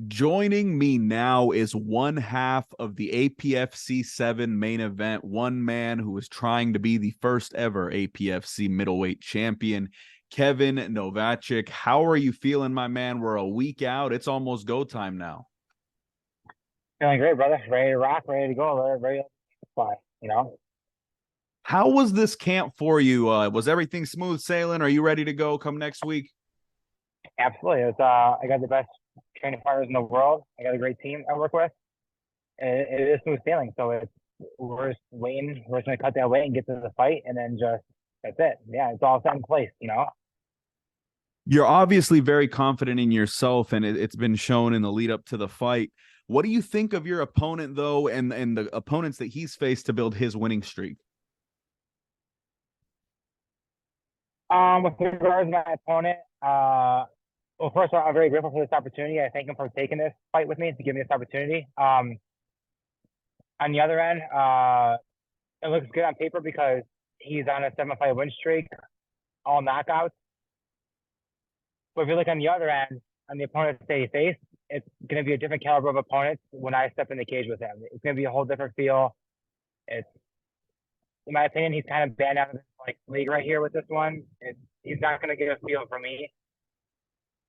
Joining me now is one half of the APFC 7 main event, one man who is trying to be the first ever APFC middleweight champion, Kevin Nowaczyk. How are you feeling, my man? We're a week out. It's almost go time now. Feeling great, brother. Ready to rock, ready to go, ready to fly, How was this camp for you? Was everything smooth sailing? Are you ready to go come next week? Absolutely. I got the best training partners in the world. I got a great team I work with. It is smooth sailing. So we're just waiting. We're just gonna cut that weight and get to the fight, and then just that's it. Yeah, it's all set in place. You're obviously very confident in yourself, and it's been shown in the lead up to the fight. What do you think of your opponent, though, and the opponents that he's faced to build his winning streak? With regards to my opponent, well, first of all, I'm very grateful for this opportunity. I thank him for taking this fight with me to give me this opportunity. On the other end, it looks good on paper because he's on a 7-fight win streak, all knockouts. But if you look on the other end, on the opponents that he faced, it's going to be a different caliber of opponents when I step in the cage with him. It's going to be a whole different feel. It's, in my opinion, he's kind of banned out of this league right here with this one. He's not going to get a feel for me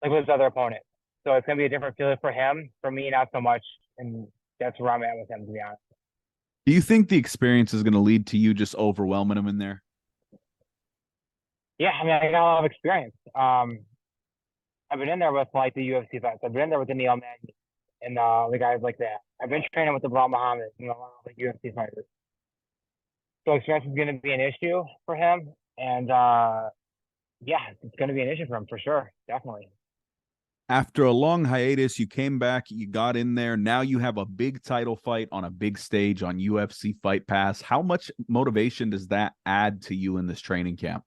like with his other opponents. So it's going to be a different feel for him. For me, not so much. And that's where I'm at with him, to be honest. Do you think the experience is going to lead to you just overwhelming him in there? Yeah, I mean, I got a lot of experience. I've been in there with the UFC fights. I've been in there with the Neil Magny and the guys like that. I've been training with the Bilal Muhammad and a lot of the UFC fighters. So experience is going to be an issue for him, and yeah, it's going to be an issue for him for sure, definitely. After a long hiatus, you came back, you got in there. Now you have a big title fight on a big stage on UFC Fight Pass. How much motivation does that add to you in this training camp?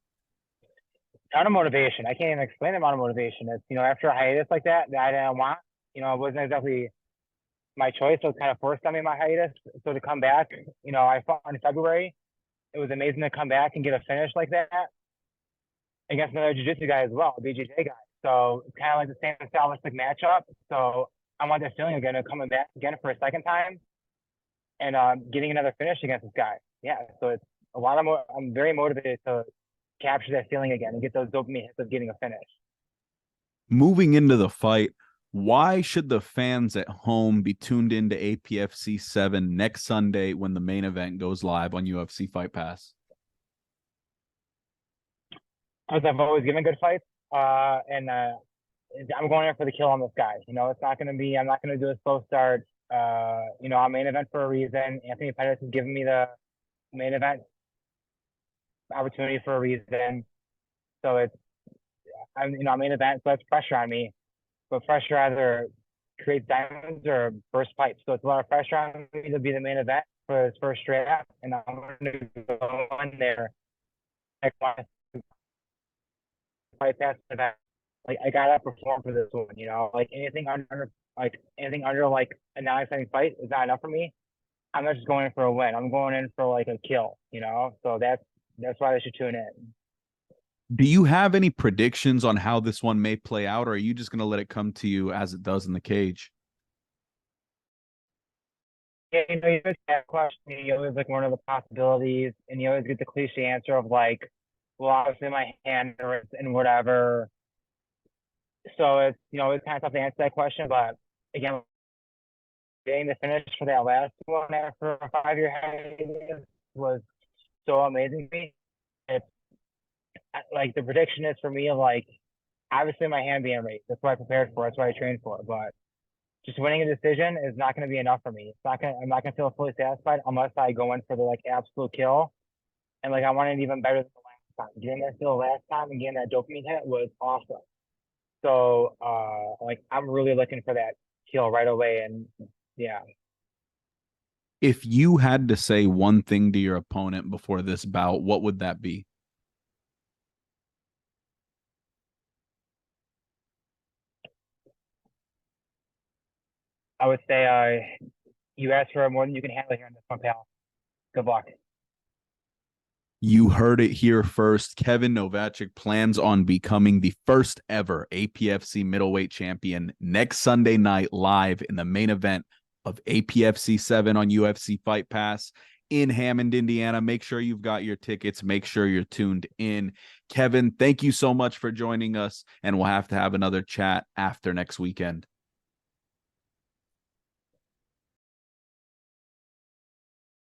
Ton of motivation. I can't even explain the amount of motivation. It's after a hiatus like that I didn't want. It wasn't exactly my choice. It was kind of forced on me my hiatus. So to come back, I fought in February. It was amazing to come back and get a finish like that against another jiu-jitsu guy as well, a BJJ guy. So it's kind of like the same stylistic matchup. So I want that feeling again of coming back again for a second time and getting another finish against this guy. Yeah, so it's a lot of I'm very motivated to capture that feeling again and get those dopamine hits of getting a finish. Moving into the fight, why should the fans at home be tuned into APFC 7 next Sunday when the main event goes live on UFC Fight Pass? Because I've always given good fights, and I'm going in for the kill on this guy. It's not going to be. I'm not going to do a slow start. I'm main event for a reason. Anthony Pettis has given me the main event opportunity for a reason. So I'm main event, so that's pressure on me. But pressure either creates diamonds or bursts pipes. So it's a lot of pressure on me to be the main event for his first straight, and I'm going to go in there. Fight Pass event. Like I gotta perform for this one. Like anything under a non-exciting fight is not enough for me. I'm not just going in for a win. I'm going in for a kill. So that's why they should tune in. Do you have any predictions on how this one may play out, or are you just going to let it come to you as it does in the cage? Yeah, you always have question. You always one of the possibilities, and you always get the cliche answer of well, obviously my hand or and whatever. So it's kind of tough to answer that question. But again, getting the finish for that last one after a 5-year hiatus was so amazing to me. It's the prediction is for me of obviously my hand being raised. That's what I prepared for. That's what I trained for. But just winning a decision is not going to be enough for me. I'm not going to feel fully satisfied unless I go in for the absolute kill. And I want it even better than the last time. Getting that kill last time and getting that dopamine hit was awesome. So I'm really looking for that kill right away. And yeah. If you had to say one thing to your opponent before this bout, what would that be? I would say you asked for more than you can handle here in this one, pal. Good luck. You heard it here first. Kevin Nowaczyk plans on becoming the first ever APFC middleweight champion next Sunday night live in the main event of APFC 7 on UFC Fight Pass in Hammond, Indiana. Make sure you've got your tickets. Make sure you're tuned in. Kevin, thank you so much for joining us, and we'll have to have another chat after next weekend.